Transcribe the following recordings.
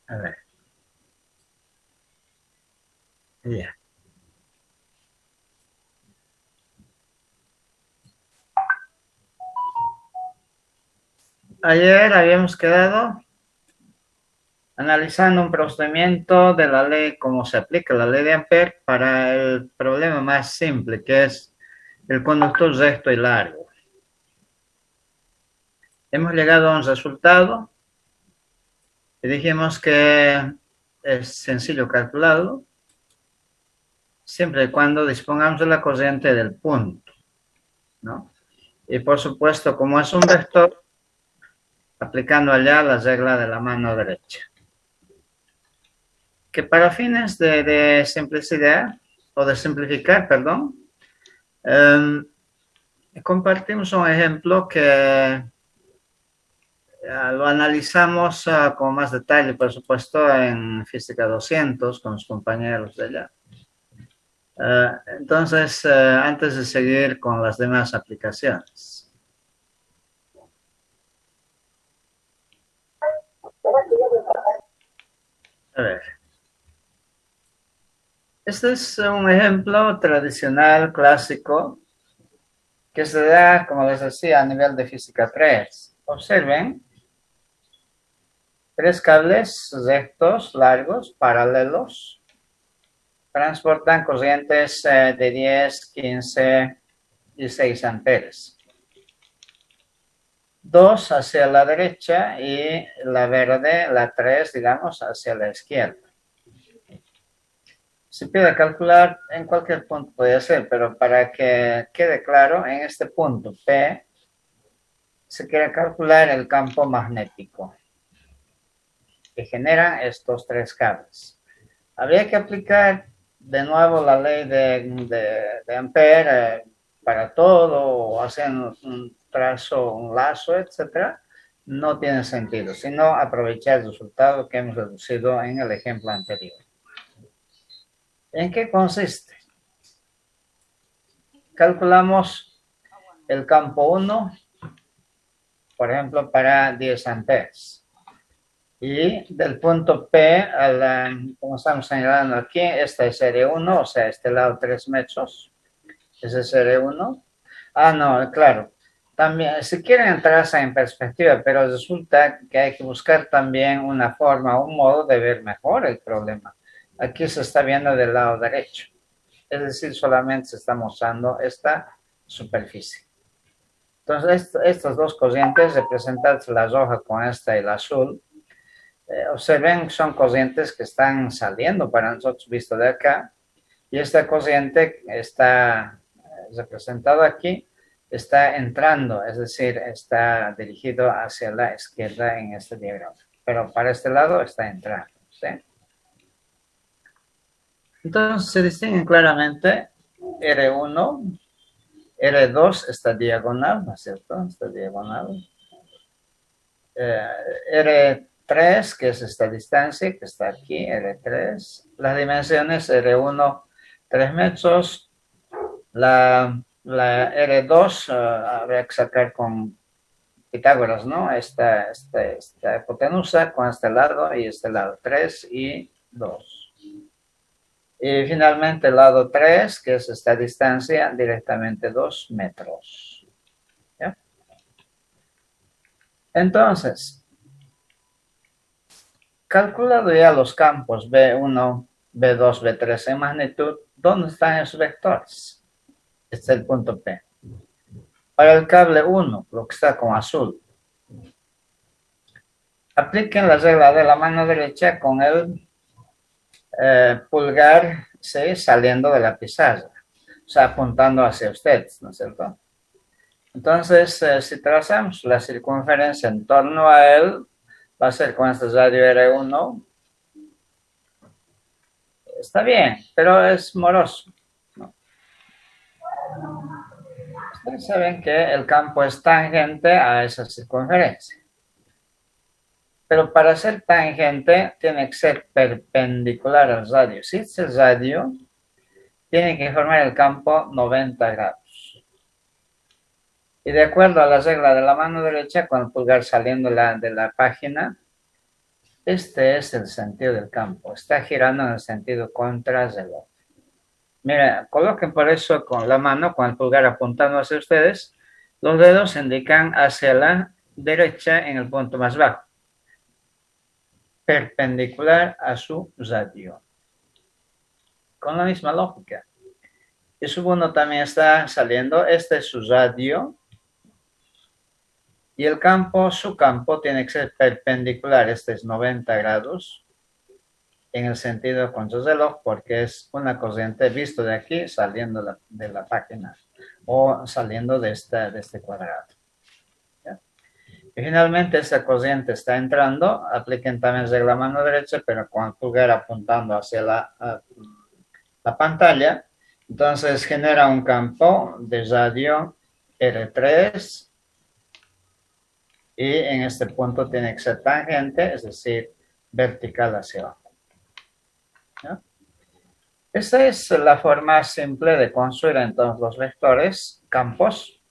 A ver, ya. Ayer habíamos quedado analizando un procedimiento de la ley, cómo se aplica la ley de Ampere para el problema más simple, que es el conductor recto y largo. Hemos llegado a un resultado y dijimos que es sencillo calcularlo siempre y cuando dispongamos de la corriente del punto, ¿no? Y por supuesto, como es un vector, aplicando allá la regla de la mano derecha. Que para fines de simplicidad, o de simplificar, perdón, eh, compartimos un ejemplo que lo analizamos con más detalle, por supuesto, en Física 200 con los compañeros de allá. Entonces, antes de seguir con las demás aplicaciones. A ver, este es un ejemplo tradicional, clásico, que se da, como les decía, a nivel de Física 3. Observen, tres cables rectos, largos, paralelos, transportan corrientes de 10, 15 y 6 amperes. Dos hacia la derecha y la verde, la 3, digamos, hacia la izquierda. Se pide calcular en cualquier punto, puede ser, pero para que quede claro, en este punto P se quiere calcular el campo magnético que generan estos tres cables. Habría que aplicar de nuevo la ley de Ampere para todo, o hacer un trazo, un lazo, etcétera. No tiene sentido, sino aprovechar el resultado que hemos reducido en el ejemplo anterior. ¿En qué consiste? Calculamos el campo 1, por ejemplo, para 10 amperes. Y del punto P, como estamos señalando aquí, esta es R1, o sea, este lado 3 metros, ese es R1. Ah, no, claro. También, si quieren entrarse en perspectiva, pero resulta que hay que buscar también una forma, un modo de ver mejor el problema. Aquí se está viendo del lado derecho, es decir, solamente se está mostrando esta superficie. Entonces, estas dos corrientes, representadas la roja con esta y la azul, observen, son corrientes que están saliendo para nosotros visto de acá, y esta corriente está representada aquí, está entrando, es decir, está dirigido hacia la izquierda en este diagrama, pero para este lado está entrando, ¿sí? Entonces se distinguen claramente R1, R2 está diagonal, ¿no es cierto? Está diagonal. R3, que es esta distancia que está aquí, R3. Las dimensiones R1, 3 metros. La R2 habría que sacar con Pitágoras, ¿no? Esta hipotenusa con este lado y este lado, 3 y 2. Y finalmente el lado 3, que es esta distancia, directamente 2 metros. ¿Ya? Entonces, calculado ya los campos B1, B2, B3 en magnitud, ¿dónde están esos vectores? Este es el punto P. Para el cable 1, lo que está con azul, apliquen la regla de la mano derecha con el pulgar, ¿sí?, saliendo de la pizarra, o sea, apuntando hacia ustedes, ¿no es cierto? Entonces, si trazamos la circunferencia en torno a él, va a ser con este radio R1. Está bien, pero es moroso, ¿no? Ustedes saben que el campo es tangente a esa circunferencia. Pero para ser tangente tiene que ser perpendicular al radio. Si es el radio, tiene que formar el campo 90 grados. Y de acuerdo a la regla de la mano derecha, con el pulgar saliendo de la página, Este es el sentido del campo. Está girando en el sentido contrarreloj. Mira, coloquen por eso con la mano, con el pulgar apuntando hacia ustedes. Los dedos indican hacia la derecha en el punto más bajo, perpendicular a su radio. Con la misma lógica. Y su uno también está saliendo. Este es su radio. Y el campo, su campo, tiene que ser perpendicular. Este es 90 grados en el sentido contrarreloj porque es una corriente visto de aquí saliendo de la página o saliendo de este cuadrado. ¿Ya? Y finalmente esta corriente está entrando. Apliquen también regla mano derecha, pero con el pulgar apuntando hacia la pantalla. Entonces genera un campo de radio R3 y en este punto tiene que ser tangente, es decir, vertical hacia abajo. ¿Ya? Esta es la forma simple de construir entonces los vectores, campos.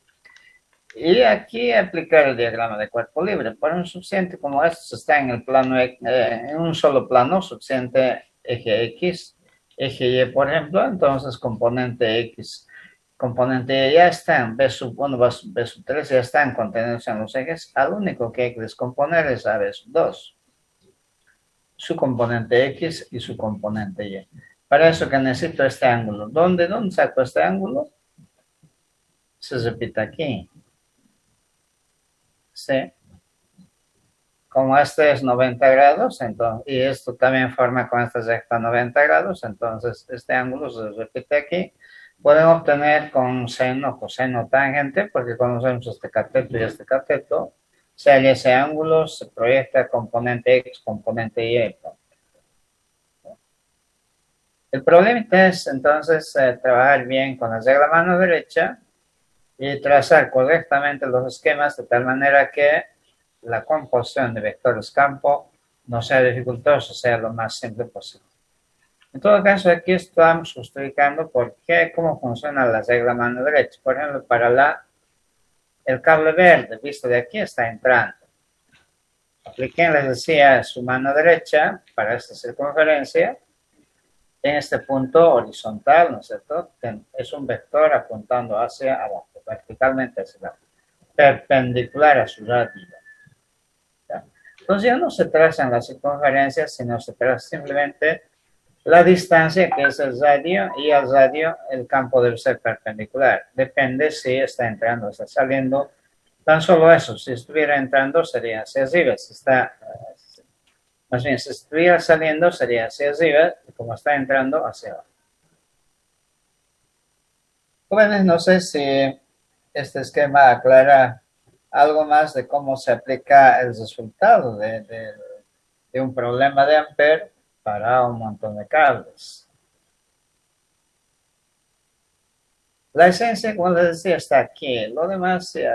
Y aquí aplicar el diagrama de cuerpo libre. Para un suficiente como este está en el plano, en un solo plano, suficiente eje X, eje Y, por ejemplo, entonces componente X, componente Y ya están, B sub 1, B sub 3 ya están contenidos en los ejes. Al único que hay que descomponer es a B sub 2, su componente X y su componente Y. Para eso que necesito este ángulo. ¿Dónde saco este ángulo? Se repite aquí. Sí. Como este es 90 grados, entonces, y esto también forma con esta recta 90 grados, entonces este ángulo se repite aquí. Pueden obtener con seno, coseno, tangente, porque conocemos este cateto y este cateto. Se halla ese ángulo, se proyecta componente X, componente Y. El problema es entonces trabajar bien con la regla mano derecha y trazar correctamente los esquemas de tal manera que la composición de vectores campo no sea dificultosa, sea lo más simple posible. En todo caso, aquí estamos justificando cómo funciona la regla mano derecha. Por ejemplo, para el cable verde, visto de aquí, está entrando. Apliquen, les decía, su mano derecha para esta circunferencia en este punto horizontal, ¿no es cierto? Es un vector apuntando hacia abajo, verticalmente hacia abajo, perpendicular a su radio. ¿Ya? Entonces ya no se trazan las circunferencias, sino se traza simplemente la distancia que es el radio, y al radio el campo debe ser perpendicular. Depende si está entrando o está saliendo. Tan solo eso, si estuviera entrando sería hacia arriba, más bien, si estuviera saliendo sería hacia arriba, y como está entrando, hacia abajo. Jóvenes, no sé si este esquema aclara algo más de cómo se aplica el resultado de un problema de Ampere para un montón de cables. La esencia, como les decía, está aquí. Lo demás ya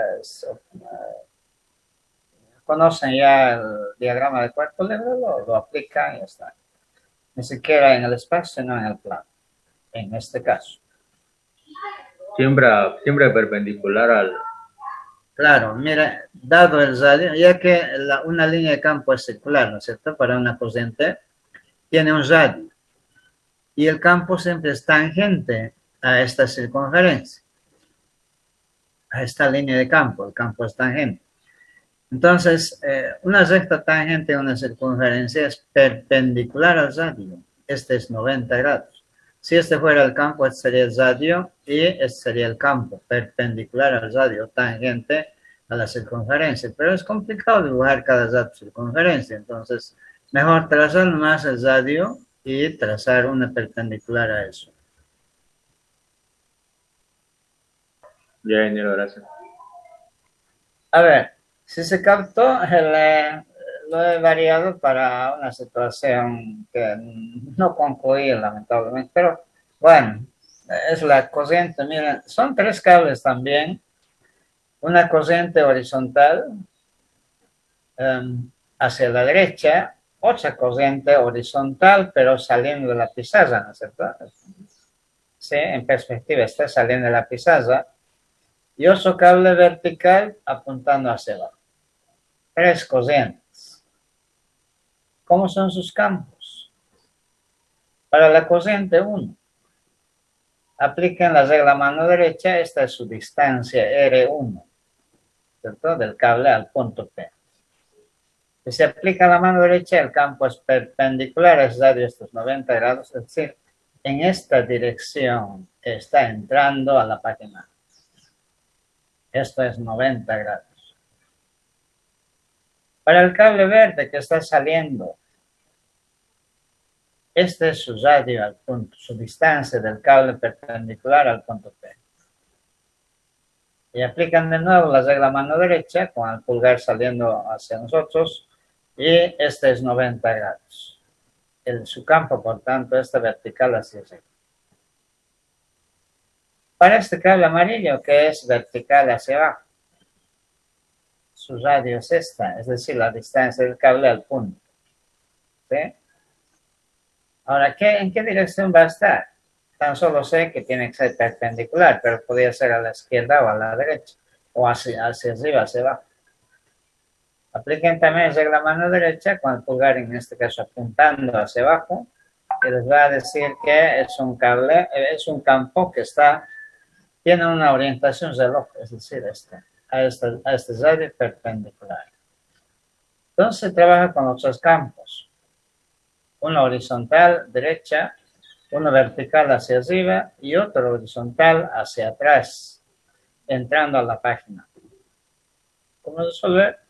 conocen ya el diagrama de cuerpo libre, lo aplican y ya está. Ni siquiera en el espacio, sino en el plano, en este caso. Siempre perpendicular al... Claro, mira, dado el radio, ya que una línea de campo es circular, ¿no es cierto? Para una corriente, tiene un radio. Y el campo siempre es tangente a esta circunferencia, a esta línea de campo. El campo es tangente. Entonces, una recta tangente a una circunferencia es perpendicular al radio. Este es 90 grados. Si este fuera el campo, este sería el radio y este sería el campo, perpendicular al radio, tangente a la circunferencia. Pero es complicado dibujar cada circunferencia. Entonces, mejor trazar más el radio y trazar una perpendicular a eso. Ya, ingeniero, gracias. A ver, si se captó, lo he variado para una situación que no concluí lamentablemente, pero bueno, es la corriente. Miren, son 3 cables también, una corriente horizontal hacia la derecha, otra corriente horizontal, pero saliendo de la pizarra, ¿no es cierto? Sí, en perspectiva está saliendo de la pizarra, y otro cable vertical apuntando hacia abajo. 3 corrientes. ¿Cómo son sus campos? Para la corriente 1, apliquen la regla mano derecha, esta es su distancia R1, ¿cierto? Del cable al punto P. Si se aplica la mano derecha, el campo es perpendicular a ese radio, estos 90 grados, es decir, en esta dirección está entrando a la página. Esto es 90 grados. Para el cable verde que está saliendo, este es su radio al punto, su distancia del cable perpendicular al punto P. Y aplican de nuevo la regla mano derecha con el pulgar saliendo hacia nosotros y este es 90 grados. Su campo, por tanto, está vertical hacia arriba. Para este cable amarillo que es vertical hacia abajo, su radio es esta, es decir, la distancia del cable al punto. ¿Sí? Ahora, ¿en qué dirección va a estar? Tan solo sé que tiene que ser perpendicular, pero podría ser a la izquierda o a la derecha, o hacia arriba, hacia abajo. Apliquen también regla mano derecha con el pulgar, en este caso, apuntando hacia abajo, que les va a decir que es un cable, es un campo que tiene una orientación reloj, es decir, a este radio perpendicular. Entonces se trabaja con los dos campos, uno horizontal derecha, uno vertical hacia arriba y otro horizontal hacia atrás, entrando a la página. ¿Cómo resolver?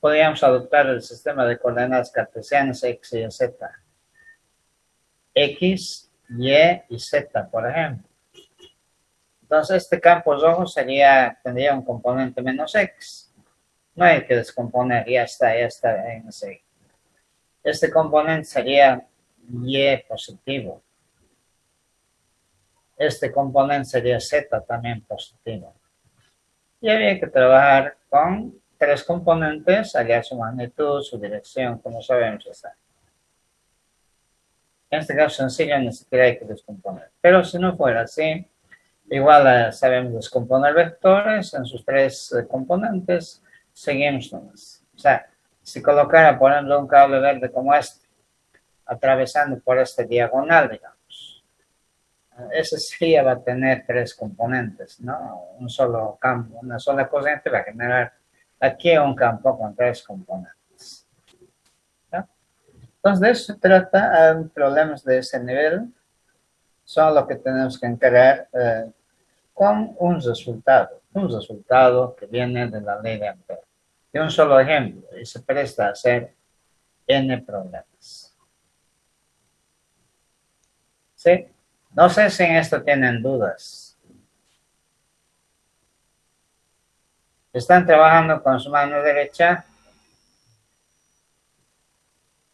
Podríamos adoptar el sistema de coordenadas cartesianas X y Z. X, Y y Z, por ejemplo. Entonces, este campo rojo tendría un componente menos X. No hay que descomponer, ya está en ese. Este componente sería Y positivo. Este componente sería Z también positivo. Y había que trabajar con 3 componentes, hallar su magnitud, su dirección, como sabemos ya. En este caso sencillo, ni siquiera hay que descomponer. Pero si no fuera así, igual sabemos descomponer vectores en sus 3 componentes, seguimos nomás. O sea, si colocara, por ejemplo, un cable verde como este, atravesando por esta diagonal, digamos, ese sí va a tener 3 componentes, ¿no? Un solo campo, una sola corriente va a generar aquí un campo con 3 componentes. ¿No? Entonces, de eso se trata, problemas de ese nivel son lo que tenemos que encarar con un resultado que viene de la ley de Ampere. Y un solo ejemplo, y se presta a hacer N problemas. ¿Sí? No sé si en esto tienen dudas. ¿Están trabajando con su mano derecha?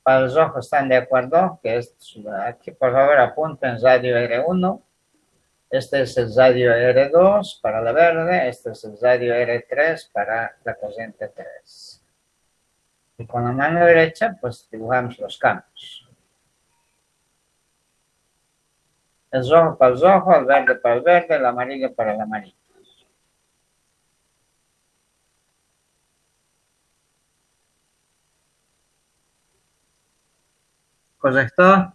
Para los ojos están de acuerdo, que aquí por favor apunten radio R1. Este es el radio R2 para la verde, este es el radio R3 para la corriente 3. Y con la mano derecha, pues dibujamos los campos. El rojo para el rojo, el verde para el verde, el amarillo para el amarillo. ¿Correcto?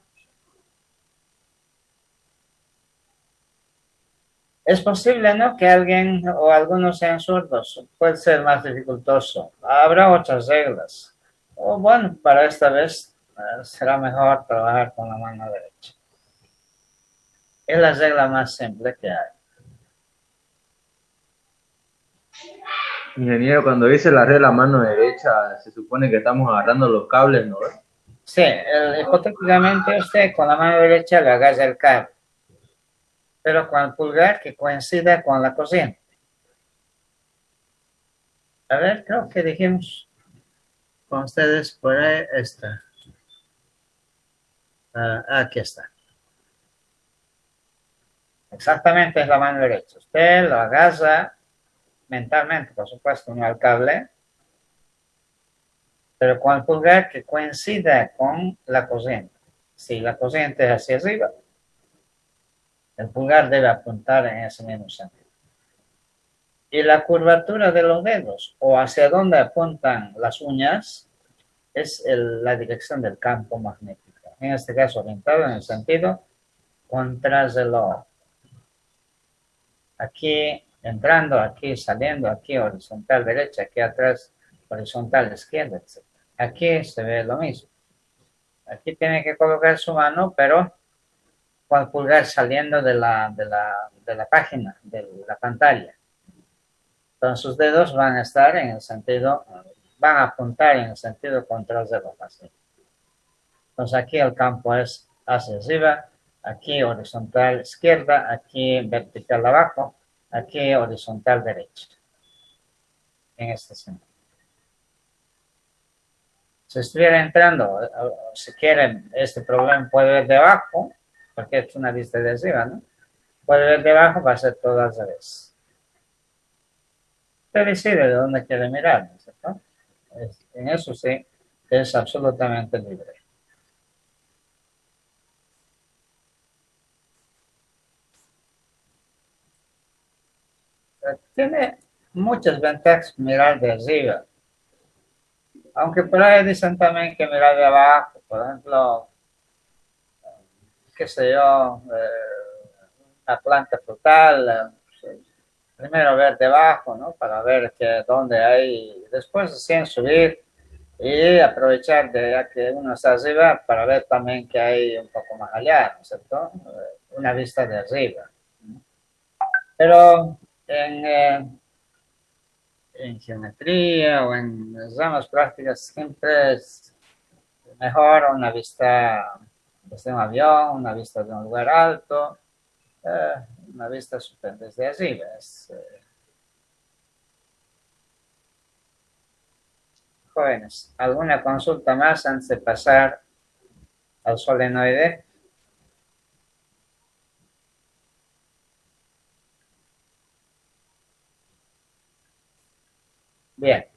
Es posible, ¿no?, que alguien o algunos sean zurdos. Puede ser más dificultoso. Habrá otras reglas. O bueno, para esta vez será mejor trabajar con la mano derecha. Es la regla más simple que hay. Ingeniero, cuando dice la regla mano derecha, se supone que estamos agarrando los cables, ¿no? Sí, hipotéticamente usted con la mano derecha le agarra el cable, pero con el pulgar que coincida con la corriente. A ver, creo que dijimos con ustedes por ahí está. Aquí está. Exactamente es la mano derecha. Usted lo agarra mentalmente, por supuesto, no al cable, pero con el pulgar que coincida con la corriente. Si la corriente es hacia arriba, el pulgar debe apuntar en ese mismo sentido. Y la curvatura de los dedos, o hacia dónde apuntan las uñas, es la dirección del campo magnético. En este caso, orientado en el sentido contrarreloj. Aquí entrando, aquí saliendo, aquí horizontal derecha, aquí atrás horizontal izquierda, etc. Aquí se ve lo mismo. Aquí tiene que colocar su mano, pero con el pulgar saliendo de la página, de la pantalla. Entonces sus dedos van a estar en el sentido, van a apuntar en el sentido contrario de lo así. Entonces aquí el campo es hacia arriba, aquí horizontal izquierda, aquí vertical abajo, aquí horizontal derecha. En este sentido. Si estuviera entrando, si quieren, este problema puede ver debajo, porque es una vista de arriba, ¿no? Puede ver debajo, va a ser todo al revés. Usted decide de dónde quiere mirar, ¿no es cierto? En eso sí, es absolutamente libre. Tiene muchas ventajas mirar de arriba, aunque por ahí dicen también que mirar de abajo, por ejemplo, qué sé yo, una planta frutal, primero ver debajo, ¿no? Para ver dónde hay, después recién subir y aprovechar de ya que uno está arriba para ver también que hay un poco más allá, ¿no es cierto? Una vista de arriba. Pero en geometría o en ramas prácticas siempre es mejor una vista desde un avión, una vista de un lugar alto, eh, una vista super desde arriba. Jóvenes, ¿alguna consulta más antes de pasar al solenoide? Bien.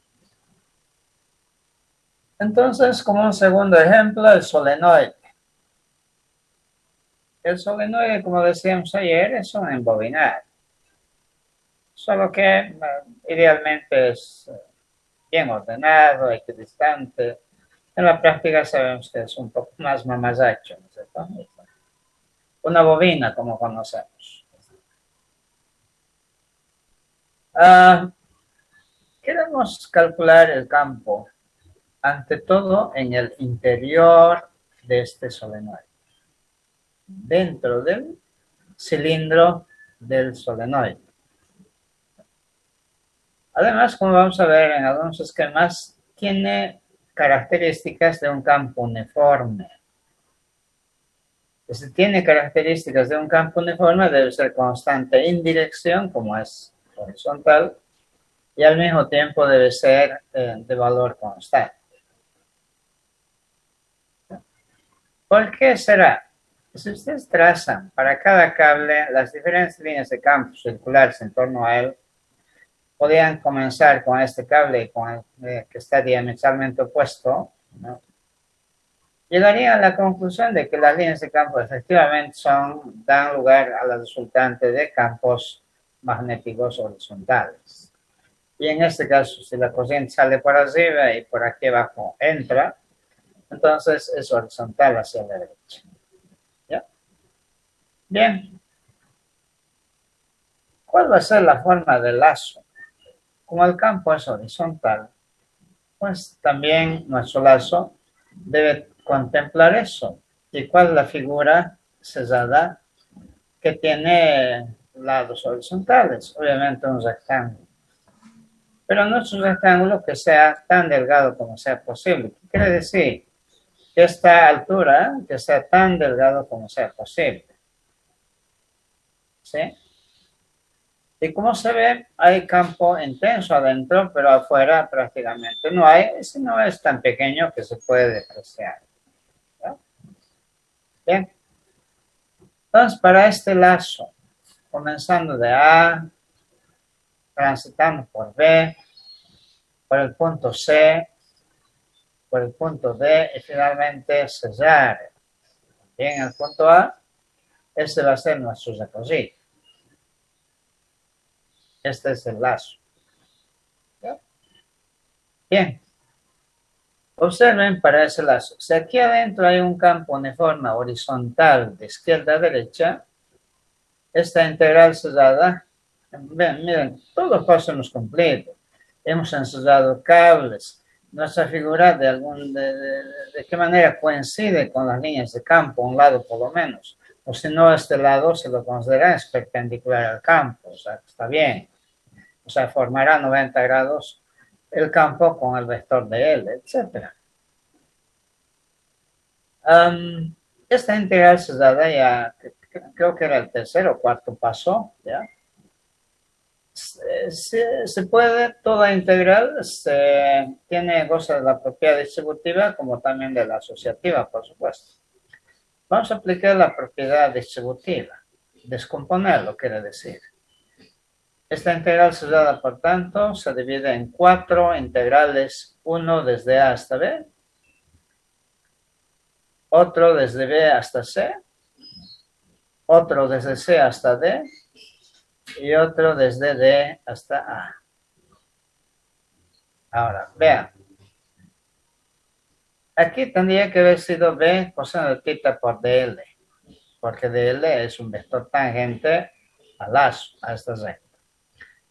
Entonces, como un segundo ejemplo, el solenoide. El solenoide, como decíamos ayer, es un embobinar. Solo que idealmente es bien ordenado, equidistante. En la práctica sabemos que es un poco más mamasacho, ¿no es cierto? Una bobina, como conocemos. Queremos calcular el campo, ante todo en el interior de este solenoide, dentro del cilindro del solenoide. Además, como vamos a ver en algunos esquemas, tiene características de un campo uniforme. Si tiene características de un campo uniforme, debe ser constante en dirección, como es horizontal, y al mismo tiempo debe ser de valor constante. ¿Por qué será? Si ustedes trazan para cada cable las diferentes líneas de campo circulares en torno a él, podrían comenzar con este cable con el, que está diametralmente opuesto, ¿no? Llegarían a la conclusión de que las líneas de campo efectivamente dan lugar a la resultante de campos magnéticos horizontales. Y en este caso, si la corriente sale por arriba y por aquí abajo entra, entonces es horizontal hacia la derecha. ¿Ya? Bien. ¿Cuál va a ser la forma del lazo? Como el campo es horizontal, pues también nuestro lazo debe contemplar eso. ¿Y cuál es la figura cerrada que tiene lados horizontales? Obviamente un rectángulo. Pero no es un rectángulo que sea tan delgado como sea posible. ¿Qué quiere decir? Que esta altura, que sea tan delgado como sea posible. ¿Sí? Y como se ve, hay campo intenso adentro, pero afuera prácticamente no hay. Ese no es tan pequeño que se puede despreciar. ¿Ya? Bien. Entonces, para este lazo, comenzando de A, transitando por B, por el punto C, por el punto D y finalmente sellar. Bien, el punto A, este va a ser nuestro recorrido. Este es el lazo. ¿Ya? Bien. Observen para ese lazo. Si aquí adentro hay un campo uniforme horizontal de izquierda a derecha, esta integral cerrada, ven, miren, todos los pasos hemos cumplido. Hemos ensayado cables. Nuestra figura de qué manera coincide con las líneas de campo, un lado por lo menos. O si no, este lado se lo considera es perpendicular al campo, o sea, está bien. O sea, formará 90 grados el campo con el vector de L, etc. Esta integral cerrada ya, creo que era el tercer o cuarto paso, ¿ya? Se puede, toda integral tiene goza de la propiedad distributiva como también de la asociativa, por supuesto. Vamos a aplicar la propiedad distributiva, descomponerlo quiere decir. Esta integral cerrada, por tanto, se divide en 4 integrales, uno desde A hasta B, otro desde B hasta C, otro desde C hasta D, y otro desde D hasta A. Ahora, vean. Aquí tendría que haber sido B coseno de θ por dl, porque dl es un vector tangente al lazo, a esta recta.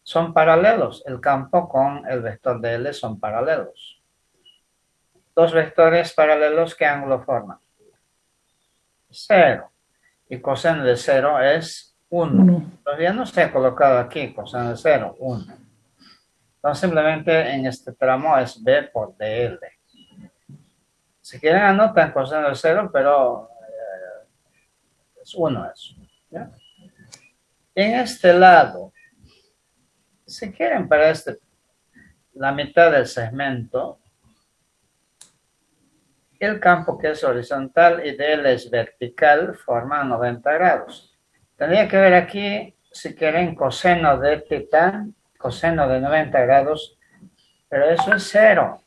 Son paralelos, el campo con el vector dl son paralelos. Dos vectores paralelos, ¿qué ángulo forman? 0. Y coseno de 0 es 1. Todavía no se ha colocado aquí coseno de 0, 1. Entonces simplemente en este tramo es B por dl. Si quieren anotan coseno de 0, pero es 1 eso. ¿Ya? En este lado, si quieren para la mitad del segmento, el campo que es horizontal y de él es vertical forma 90 grados. Tendría que ver aquí, si quieren, coseno de θ, coseno de 90 grados, pero eso es 0.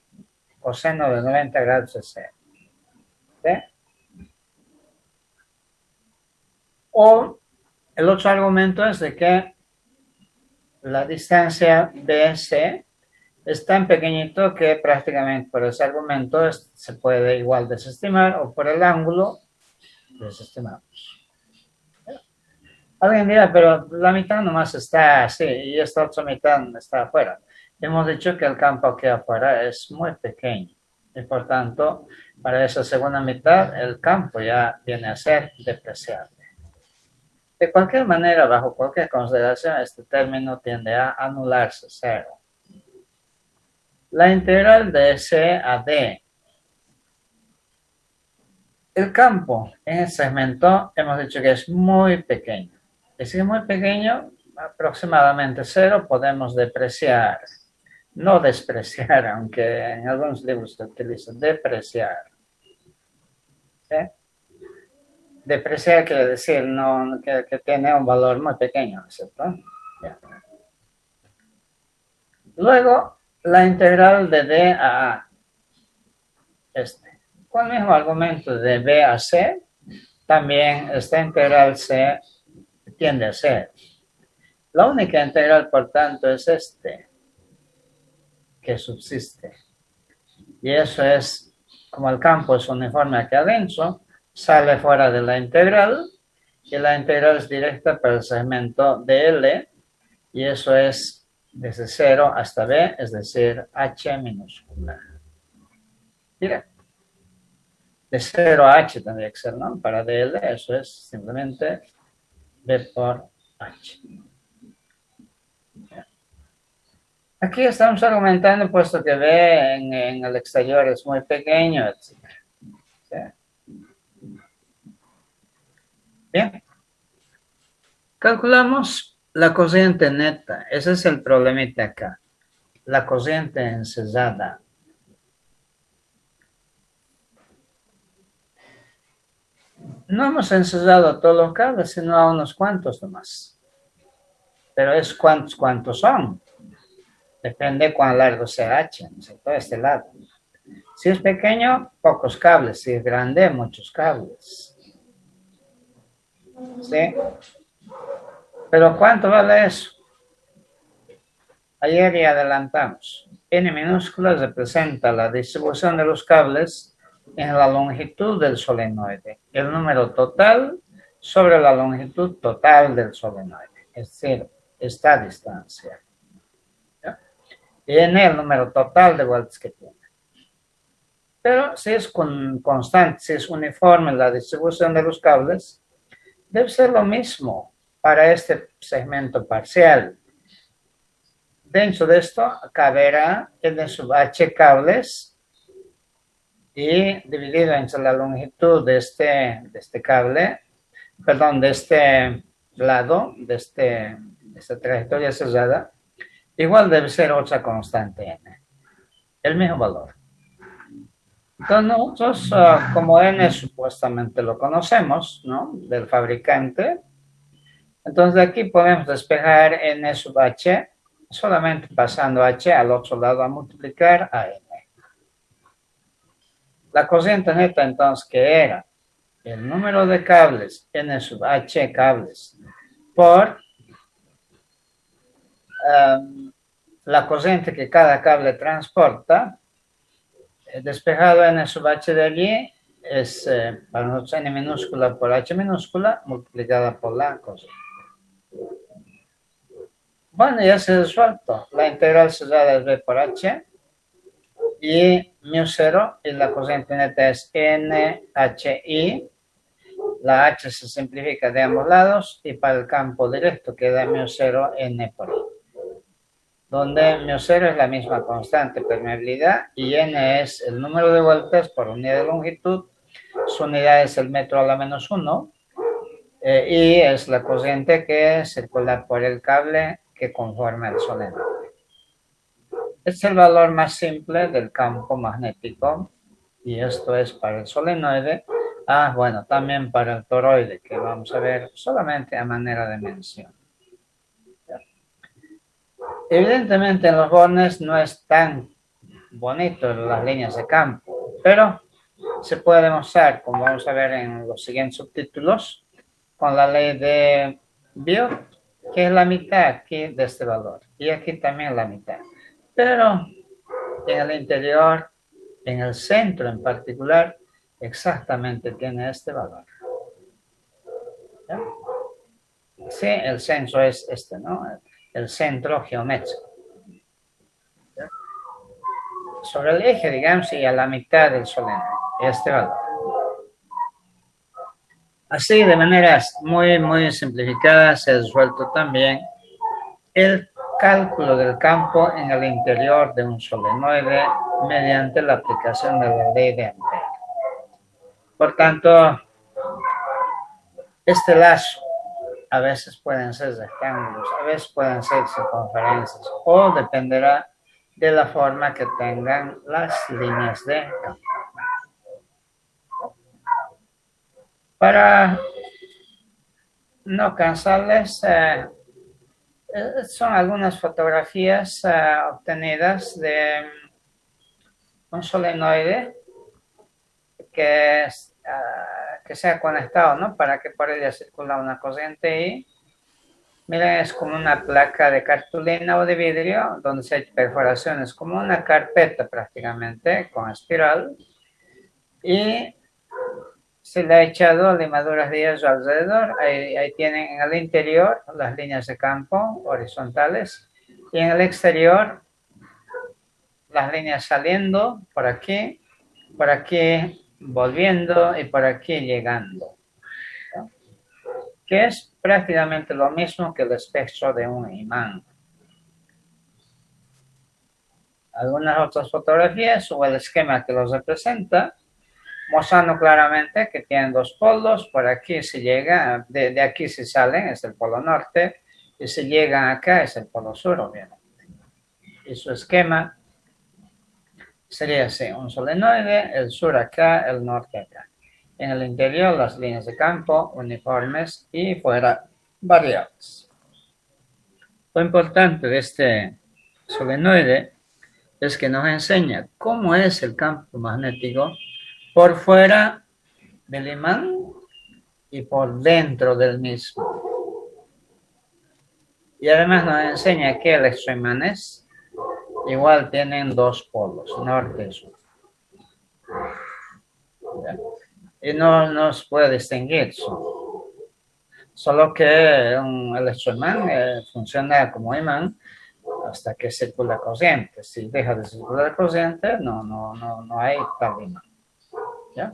Coseno de 90 grados es 0. ¿Sí? O el otro argumento es de que la distancia BC es tan pequeñito que prácticamente por ese argumento se puede igual desestimar o por el ángulo desestimamos. Alguien dirá, pero la mitad nomás está así y esta otra mitad está afuera. Hemos dicho que el campo aquí afuera es muy pequeño y por tanto para esa segunda mitad el campo ya viene a ser despreciable. De cualquier manera, bajo cualquier consideración, este término tiende a anularse, 0. La integral de C a D. El campo en el segmento hemos dicho que es muy pequeño. Y si es muy pequeño, aproximadamente 0, podemos depreciar. No despreciar, aunque en algunos libros se utiliza depreciar. ¿Sí? Depreciar quiere decir que tiene un valor muy pequeño, ¿cierto? Ya. Luego, la integral de D a A. Con el mismo argumento de B a C, también esta integral C tiende a ser. La única integral, por tanto, es que subsiste. Y eso es, como el campo es uniforme aquí adentro, sale fuera de la integral, y la integral es directa para el segmento de L, y eso es desde 0 hasta B, es decir, H minúscula. Mira, de 0 a H tendría que ser, ¿no? Para DL, eso es simplemente B por H. Aquí estamos argumentando, puesto que B en el exterior es muy pequeño, etc. ¿Sí? Bien. Calculamos la corriente neta. Ese es el problemita acá. La corriente ensayada. No hemos ensayado todos los cables, sino a unos cuantos nomás. Pero es cuántos son. Depende cuán largo sea H, ¿no? Todo este lado. Si es pequeño, pocos cables. Si es grande, muchos cables. ¿Sí? Pero ¿cuánto vale eso? Ayer ya adelantamos. n minúscula representa la distribución de los cables en la longitud del solenoide, el número total sobre la longitud total del solenoide, es decir, esta distancia. ¿Ya? Y n el número total de vueltas que tiene. Pero si es constante, si es uniforme la distribución de los cables, debe ser lo mismo para este segmento parcial. Dentro de esto caberá n sub h cables y dividido entre la longitud de este cable, perdón, de este lado, de esta trayectoria cerrada, igual debe ser otra constante n, el mismo valor. Entonces nosotros, como n supuestamente lo conocemos, ¿no? Del fabricante, entonces de aquí podemos despejar n sub h, solamente pasando h al otro lado a multiplicar a n. La corriente neta entonces, que era el número de cables, n sub h cables, por la corriente que cada cable transporta, despejado n sub h de allí, es para nosotros n minúscula por h minúscula, multiplicada por la corriente. Bueno, ya se ha resuelto. La integral cerrada es b por h, y μ0, y la corriente neta es NHI. La h se simplifica de ambos lados, y para el campo directo queda μ0 n por i, donde μ0 es la misma constante permeabilidad, y n es el número de vueltas por unidad de longitud, su unidad es el metro a la menos 1, y es la corriente que circula por el cable que conforma el solenoide. Este es el valor más simple del campo magnético, y esto es para el solenoide. Bueno, también para el toroide, que vamos a ver solamente a manera de mención. Evidentemente en los bornes no es tan bonito las líneas de campo, pero se puede demostrar, como vamos a ver en los siguientes subtítulos, con la ley de Biot, que es la mitad aquí de este valor, y aquí también la mitad. Pero en el interior, en el centro en particular, exactamente tiene este valor. ¿Ya? Sí, el centro es este, ¿no? El centro geométrico. ¿Ya? Sobre el eje, digamos, y a la mitad del solenoide, este valor. Así, de maneras muy, muy simplificadas, se ha resuelto también el cálculo del campo en el interior de un solenoide mediante la aplicación de la ley de Ampere. Por tanto, este lazo a veces pueden ser rectángulos, a veces pueden ser circunferencias, o dependerá de la forma que tengan las líneas de campo. Para no cansarles, son algunas fotografías obtenidas de un solenoide que se ha conectado, ¿no? Para que por ella circula una corriente, y miren, es como una placa de cartulina o de vidrio donde se ha hecho perforaciones, como una carpeta prácticamente con espiral, y se le ha echado limaduras de hierro alrededor. Ahí tienen en el interior las líneas de campo horizontales, y en el exterior las líneas saliendo por aquí volviendo y por aquí llegando, ¿no? Que es prácticamente lo mismo que el espectro de un imán. Algunas otras fotografías o el esquema que los representa, mostrando claramente que tienen dos polos. Por aquí se llega, de aquí se salen, es el polo norte, y si llegan acá es el polo sur, obviamente. Y su esquema sería así: un solenoide, el sur acá, el norte acá. En el interior las líneas de campo uniformes y fuera variables. Lo importante de este solenoide es que nos enseña cómo es el campo magnético por fuera del imán y por dentro del mismo. Y además nos enseña qué electroimanes igual tienen dos polos, norte y sur. ¿Ya? Y no se puede distinguir. Solo que un electroimán funciona como imán hasta que circula corriente. Si deja de circular corriente, no hay tal imán. ¿Ya?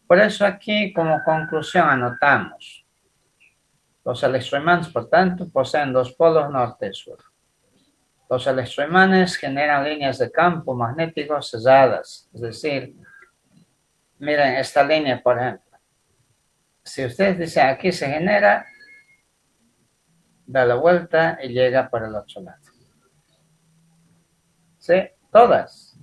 Por eso aquí, como conclusión, anotamos. Los electroimanes, por tanto, poseen dos polos norte y sur. Los electroimanes generan líneas de campo magnético cesadas. Es decir, miren esta línea, por ejemplo. Si ustedes dicen aquí se genera, da la vuelta y llega por el otro lado. ¿Sí? Todas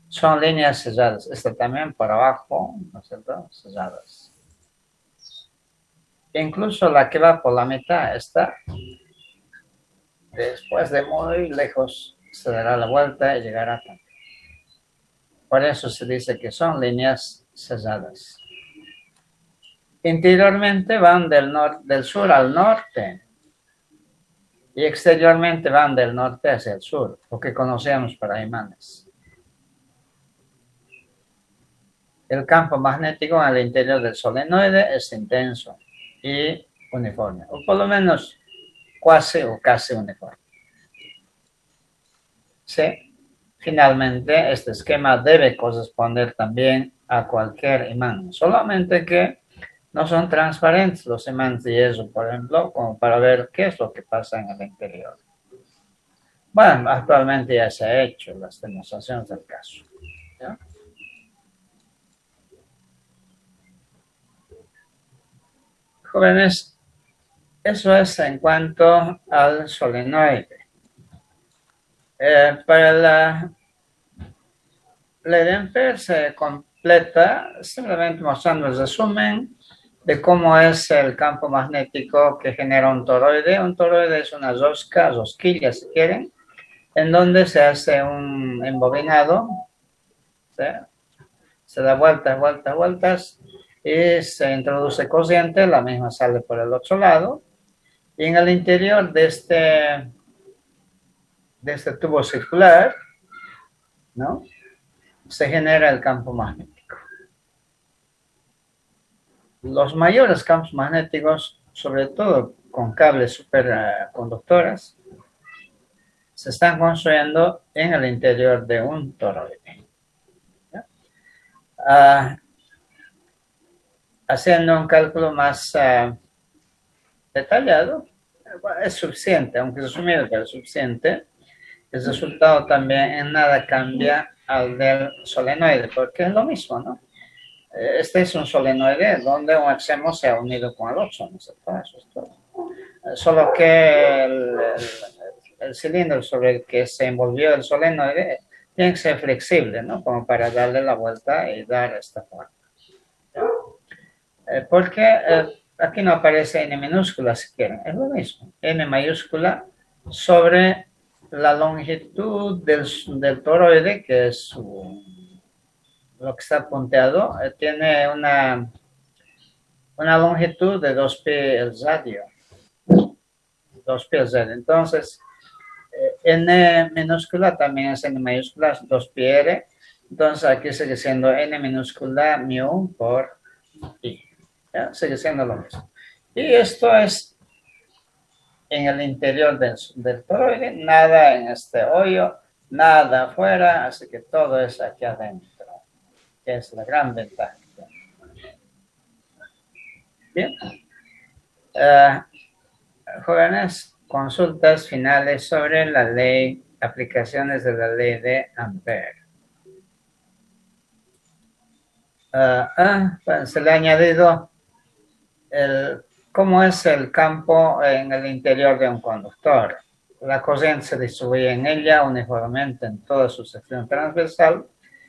son líneas cesadas. Esta también por abajo, ¿no es cierto? Cesadas. Incluso la que va por la mitad está, después de muy lejos, se dará la vuelta y llegará también. Por eso se dice que son líneas cesadas. Interiormente van del sur al norte y exteriormente van del norte hacia el sur, lo que conocemos para imanes. El campo magnético en el interior del solenoide es intenso y uniforme, o por lo menos casi uniforme. Sí. Finalmente, este esquema debe corresponder también a cualquier imán, solamente que no son transparentes los imanes de hierro, por ejemplo, como para ver qué es lo que pasa en el interior. Bueno, actualmente ya se ha hecho las demostraciones del caso. ¿Ya? Jóvenes, eso es en cuanto al solenoide. Para la ley de Ampere se completa simplemente mostrando el resumen de cómo es el campo magnético que genera un toroide. Un toroide es una rosquilla si quieren, en donde se hace un embobinado, ¿sí? Se da vueltas y se introduce corriente, la misma sale por el otro lado, y en el interior de este tubo circular, ¿no?, se genera el campo magnético. Los mayores campos magnéticos, sobre todo con cables superconductores, se están construyendo en el interior de un toroide. Haciendo un cálculo más detallado, es suficiente, aunque es resumido, pero es suficiente. El resultado también en nada cambia al del solenoide, porque es lo mismo, ¿no? Este es un solenoide donde un extremo se ha unido con el otro, ¿no es cierto? Eso es todo. Solo que el cilindro sobre el que se envolvió el solenoide tiene que ser flexible, ¿no? Como para darle la vuelta y dar esta forma. Porque aquí no aparece n minúscula si quieren, es lo mismo. N mayúscula sobre la longitud del toroide, que es lo que está punteado, tiene una longitud de 2pi el radio. 2pi el radio. Entonces, n minúscula también es n mayúscula, 2pi r. Entonces, aquí sigue siendo n minúscula mu por i. ¿Ya? Sigue siendo lo mismo. Y esto es en el interior del toroide, nada en este hoyo, nada afuera, así que todo es aquí adentro, que es la gran ventaja. Bien. Jóvenes, consultas finales sobre la ley, aplicaciones de la ley de Ampere. Se le ha añadido cómo es el campo en el interior de un conductor. La corriente se distribuye en ella uniformemente en toda su sección transversal.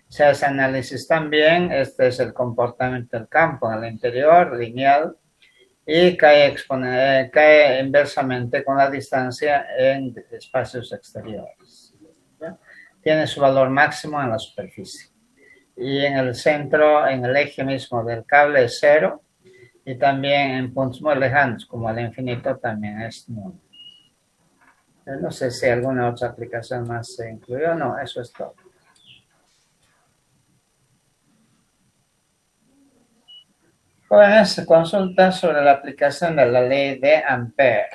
Se hace análisis también, este es el comportamiento del campo en el interior, lineal, y cae inversamente con la distancia en espacios exteriores. ¿Ya? Tiene su valor máximo en la superficie. Y en el centro, en el eje mismo del cable es 0, y también en puntos muy lejanos, como el infinito, también es nulo. No sé si alguna otra aplicación más se incluyó. No, eso es todo. Jóvenes, consulta sobre la aplicación de la ley de Ampere.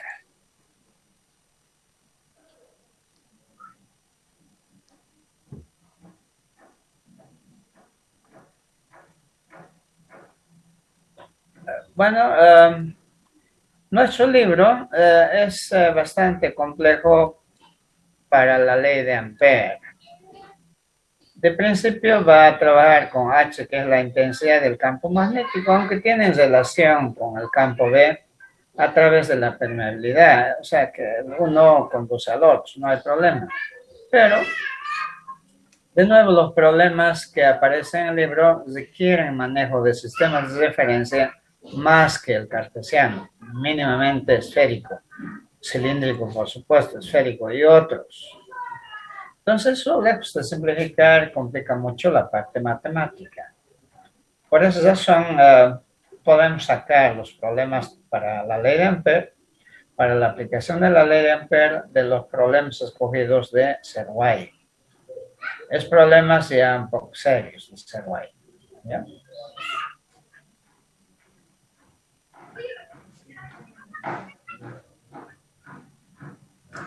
Bueno, nuestro libro es bastante complejo para la ley de Ampere. De principio va a trabajar con H, que es la intensidad del campo magnético, aunque tiene relación con el campo B a través de la permeabilidad. O sea que uno conduce al otro, no hay problema. Pero, de nuevo, los problemas que aparecen en el libro requieren manejo de sistemas de referencia más que el cartesiano, mínimamente esférico, cilíndrico, por supuesto, esférico y otros. Entonces, eso, lejos de simplificar, complica mucho la parte matemática. Por esa razón, podemos sacar los problemas para la ley de Ampere, para la aplicación de la ley de Ampere, de los problemas escogidos de Servais. Es problemas ya un poco serios de Servais. ¿Ya?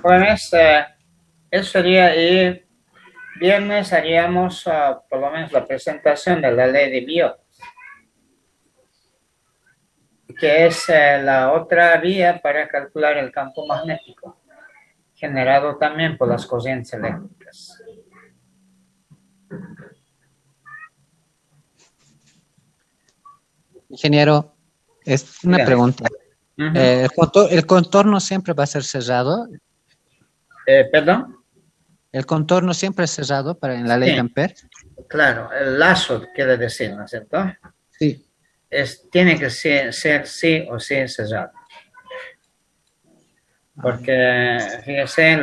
Bueno, eso sería, y viernes haríamos por lo menos la presentación de la ley de Biot, que es la otra vía para calcular el campo magnético, generado también por las corrientes eléctricas. Ingeniero, es una Dígame. pregunta. ¿El contorno siempre va a ser cerrado? ¿Perdón? ¿El contorno siempre es cerrado en la ley de Ampere? Claro, el lazo quiere decir, ¿no es cierto? Sí. Tiene que ser sí o sí cerrado. Porque, fíjese,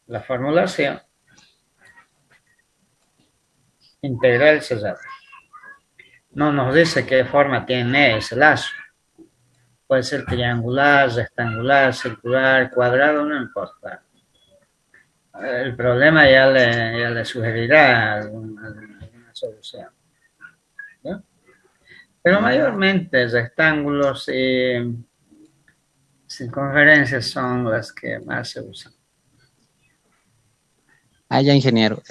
la formulación integral cerrada no nos dice qué forma tiene ese lazo. Puede ser triangular, rectangular, circular, cuadrado, no importa. El problema ya le sugerirá alguna solución. ¿No? Pero mayormente rectángulos y circunferencias son las que más se usan. Ya, ingeniero.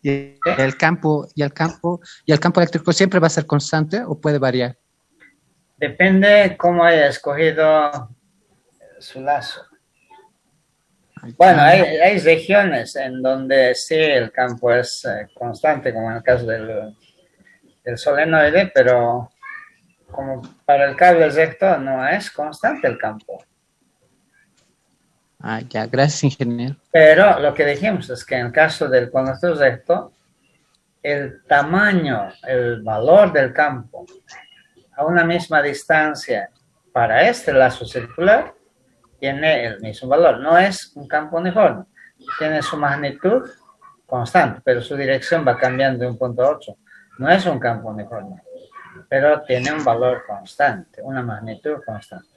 ¿El campo eléctrico siempre va a ser constante o puede variar? Depende cómo haya escogido su lazo. Bueno, hay regiones en donde sí el campo es constante, como en el caso del solenoide, pero como para el cable recto no es constante el campo. Ya, gracias, ingeniero. Pero lo que dijimos es que en el caso del conductor recto, el tamaño, el valor del campo a una misma distancia para este lazo circular tiene el mismo valor. No es un campo uniforme, tiene su magnitud constante, pero su dirección va cambiando de un punto a otro. No es un campo uniforme, pero tiene un valor constante, una magnitud constante.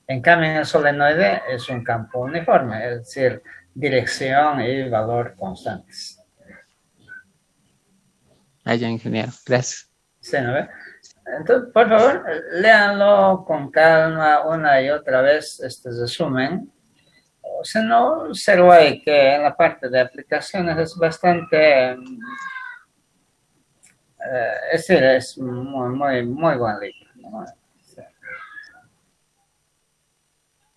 En cambio, en el solenoide es un campo uniforme, es decir, dirección y valor constantes. Ya, ingeniero, gracias. Sí, ¿no ve? Entonces, por favor, léanlo con calma una y otra vez este resumen. O si no, Servais, que en la parte de aplicaciones es bastante, es decir, es muy buen libro, ¿no?